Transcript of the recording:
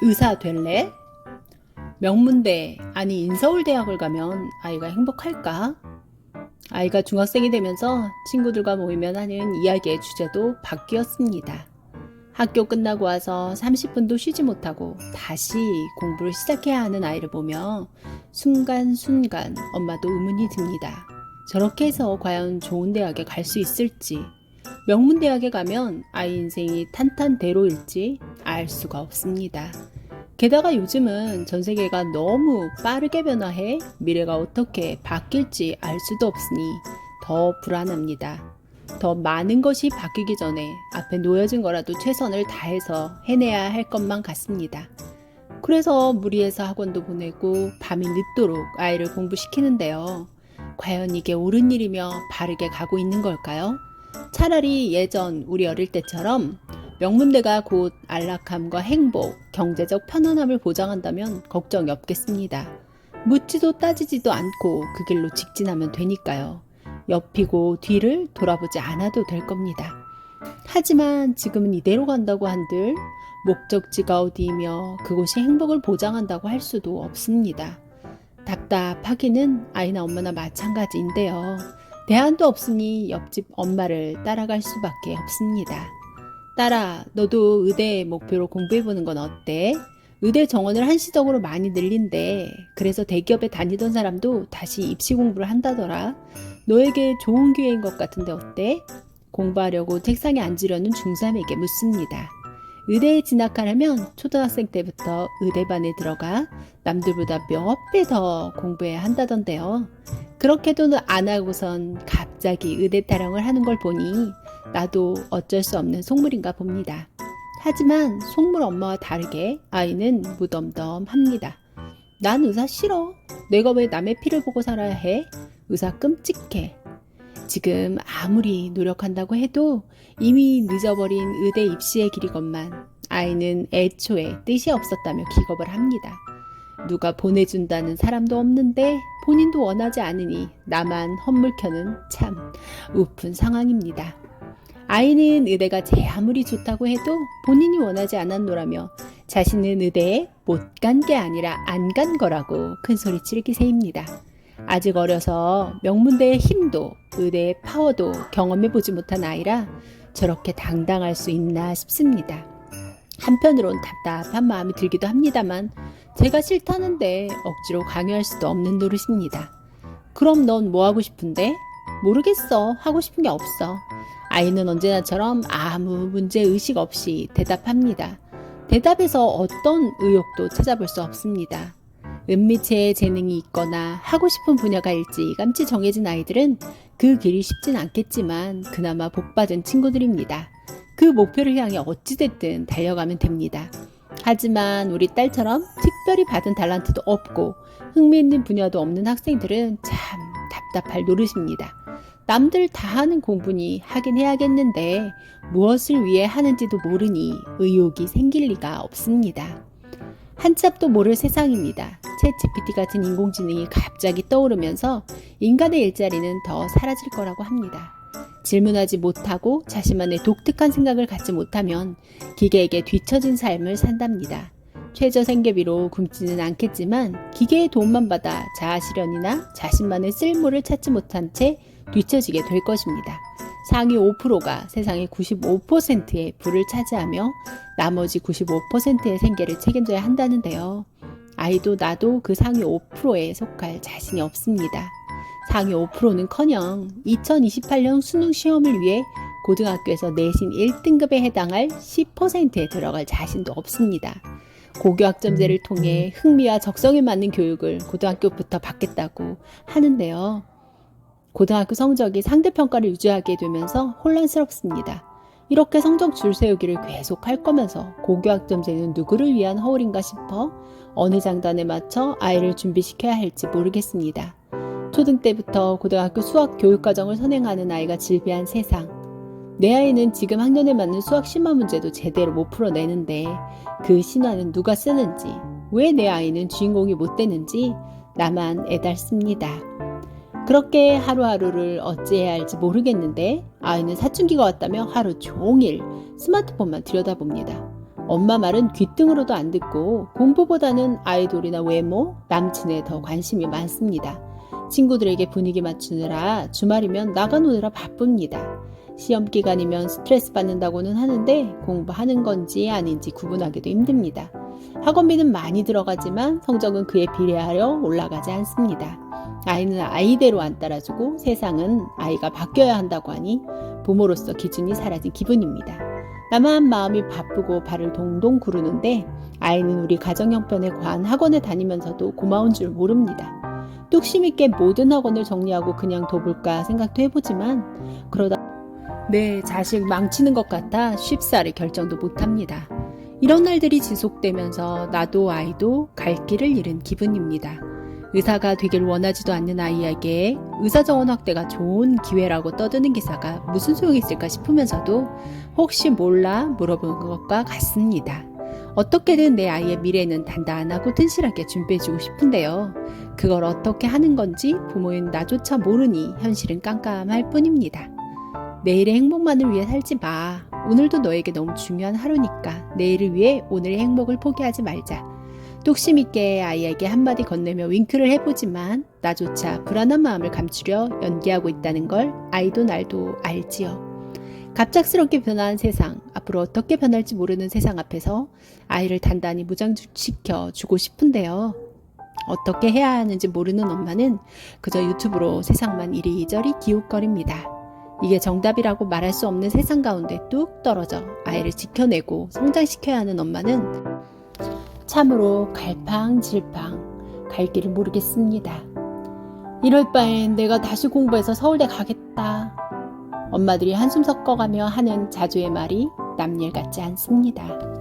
의사 될래? 명문대, 아니 인서울대학을 가면 아이가 행복할까? 아이가 중학생이 되면서 친구들과 모이면 하는 이야기의 주제도 바뀌었습니다. 학교 끝나고 와서 30분도 쉬지 못하고 다시 공부를 시작해야 하는 아이를 보며 순간순간 엄마도 의문이 듭니다. 저렇게 해서 과연 좋은 대학에 갈 수 있을지, 명문대학에 가면 아이 인생이 탄탄대로일지 알 수가 없습니다. 게다가 요즘은 전 세계가 너무 빠르게 변화해 미래가 어떻게 바뀔지 알 수도 없으니 더 불안합니다. 더 많은 것이 바뀌기 전에 앞에 놓여진 거라도 최선을 다해서 해내야 할 것만 같습니다. 그래서 무리해서 학원도 보내고 밤이 늦도록 아이를 공부시키는데요. 과연 이게 옳은 일이며 바르게 가고 있는 걸까요? 차라리 예전 우리 어릴 때처럼 명문대가 곧 안락함과 행복, 경제적 편안함을 보장한다면 걱정이 없겠습니다. 묻지도 따지지도 않고 그 길로 직진하면 되니까요. 옆이고 뒤를 돌아보지 않아도 될 겁니다. 하지만 지금은 이대로 간다고 한들 목적지가 어디이며 그곳이 행복을 보장한다고 할 수도 없습니다. 답답하기는 아이나 엄마나 마찬가지인데요. 대안도 없으니 옆집 엄마를 따라갈 수밖에 없습니다. 딸아, 너도 의대 목표로 공부해보는 건 어때? 의대 정원을 한시적으로 많이 늘린대. 그래서 대기업에 다니던 사람도 다시 입시 공부를 한다더라. 너에게 좋은 기회인 것 같은데 어때? 공부하려고 책상에 앉으려는 중3에게 묻습니다. 의대에 진학하려면 초등학생 때부터 의대반에 들어가 남들보다 몇 배 더 공부해야 한다던데요. 그렇게도 안 하고선 갑자기 의대 타령을 하는 걸 보니 나도 어쩔 수 없는 속물인가 봅니다. 하지만 속물 엄마와 다르게 아이는 무덤덤합니다. 난 의사 싫어. 내가 왜 남의 피를 보고 살아야 해? 의사 끔찍해. 지금 아무리 노력한다고 해도 이미 늦어버린 의대 입시의 길이건만 아이는 애초에 뜻이 없었다며 기겁을 합니다. 누가 보내준다는 사람도 없는데 본인도 원하지 않으니 나만 헛물켜는 참 우픈 상황입니다. 아이는 의대가 제 아무리 좋다고 해도 본인이 원하지 않았노라며 자신은 의대에 못 간 게 아니라 안 간 거라고 큰소리칠 기세입니다. 아직 어려서 명문대의 힘도 의대의 파워도 경험해보지 못한 아이라 저렇게 당당할 수 있나 싶습니다. 한편으론 답답한 마음이 들기도 합니다만 제가 싫다는데 억지로 강요할 수도 없는 노릇입니다. 그럼 넌 뭐 하고 싶은데? 모르겠어. 하고 싶은 게 없어. 아이는 언제나처럼 아무 문제 의식 없이 대답합니다. 대답에서 어떤 의욕도 찾아볼 수 없습니다. 은미체에 재능이 있거나 하고 싶은 분야가 일찌감치 정해진 아이들은 그 길이 쉽진 않겠지만 그나마 복받은 친구들입니다. 그 목표를 향해 어찌됐든 달려가면 됩니다. 하지만 우리 딸처럼 특별히 받은 달란트도 없고 흥미있는 분야도 없는 학생들은 참 답답할 노릇입니다. 남들 다 하는 공부니 하긴 해야겠는데 무엇을 위해 하는지도 모르니 의욕이 생길 리가 없습니다. 한참도 모를 세상입니다. 챗 GPT 같은 인공지능이 갑자기 떠오르면서 인간의 일자리는 더 사라질 거라고 합니다. 질문하지 못하고 자신만의 독특한 생각을 갖지 못하면 기계에게 뒤처진 삶을 산답니다. 최저 생계비로 굶지는 않겠지만 기계의 도움만 받아 자아 실현이나 자신만의 쓸모를 찾지 못한 채 뒤처지게 될 것입니다. 상위 5%가 세상의 95%의 부를 차지하며 나머지 95%의 생계를 책임져야 한다는데요. 아이도 나도 그 상위 5%에 속할 자신이 없습니다. 상위 5%는커녕 2028년 수능 시험을 위해 고등학교에서 내신 1등급에 해당할 10%에 들어갈 자신도 없습니다. 고교학점제를 통해 흥미와 적성에 맞는 교육을 고등학교부터 받겠다고 하는데요. 고등학교 성적이 상대평가를 유지하게 되면서 혼란스럽습니다. 이렇게 성적 줄 세우기를 계속 할 거면서 고교학점제는 누구를 위한 허울인가 싶어 어느 장단에 맞춰 아이를 준비시켜야 할지 모르겠습니다. 초등 때부터 고등학교 수학 교육과정을 선행하는 아이가 질비한 세상. 내 아이는 지금 학년에 맞는 수학 심화 문제도 제대로 못 풀어내는데 그 신화는 누가 쓰는지, 왜 내 아이는 주인공이 못 되는지 나만 애달습니다. 그렇게 하루하루를 어찌해야 할지 모르겠는데 아이는 사춘기가 왔다며 하루 종일 스마트폰만 들여다봅니다. 엄마 말은 귓등으로도 안 듣고 공부보다는 아이돌이나 외모, 남친에 더 관심이 많습니다. 친구들에게 분위기 맞추느라 주말이면 나가 노느라 바쁩니다. 시험 기간이면 스트레스 받는다고는 하는데 공부하는 건지 아닌지 구분하기도 힘듭니다. 학원비는 많이 들어가지만 성적은 그에 비례하여 올라가지 않습니다. 아이는 아이대로 안 따라주고 세상은 아이가 바뀌어야 한다고 하니 부모로서 기준이 사라진 기분입니다. 나만 마음이 바쁘고 발을 동동 구르는데 아이는 우리 가정 형편에 관한 학원에 다니면서도 고마운 줄 모릅니다. 뚝심 있게 모든 학원을 정리하고 그냥 둬볼까 생각도 해보지만 그러다 내 자식 망치는 것 같아 쉽사리 결정도 못합니다. 이런 날들이 지속되면서 나도 아이도 갈 길을 잃은 기분입니다. 의사가 되길 원하지도 않는 아이에게 의사정원 확대가 좋은 기회라고 떠드는 기사가 무슨 소용이 있을까 싶으면서도 혹시 몰라 물어보는 것과 같습니다. 어떻게든 내 아이의 미래는 단단하고 튼실하게 준비해주고 싶은데요. 그걸 어떻게 하는 건지 부모인 나조차 모르니 현실은 깜깜할 뿐입니다. 내일의 행복만을 위해 살지 마. 오늘도 너에게 너무 중요한 하루니까 내일을 위해 오늘의 행복을 포기하지 말자. 뚝심 있게 아이에게 한마디 건네며 윙크를 해보지만 나조차 불안한 마음을 감추려 연기하고 있다는 걸 아이도 날도 알지요. 갑작스럽게 변화한 세상, 앞으로 어떻게 변할지 모르는 세상 앞에서 아이를 단단히 무장시켜 주고 싶은데요. 어떻게 해야 하는지 모르는 엄마는 그저 유튜브로 세상만 이리저리 기웃거립니다. 이게 정답이라고 말할 수 없는 세상 가운데 뚝 떨어져 아이를 지켜내고 성장시켜야 하는 엄마는 참으로 갈팡질팡 갈 길을 모르겠습니다. 이럴 바엔 내가 다시 공부해서 서울대 가겠다. 엄마들이 한숨 섞어가며 하는 자주의 말이 남일 같지 않습니다.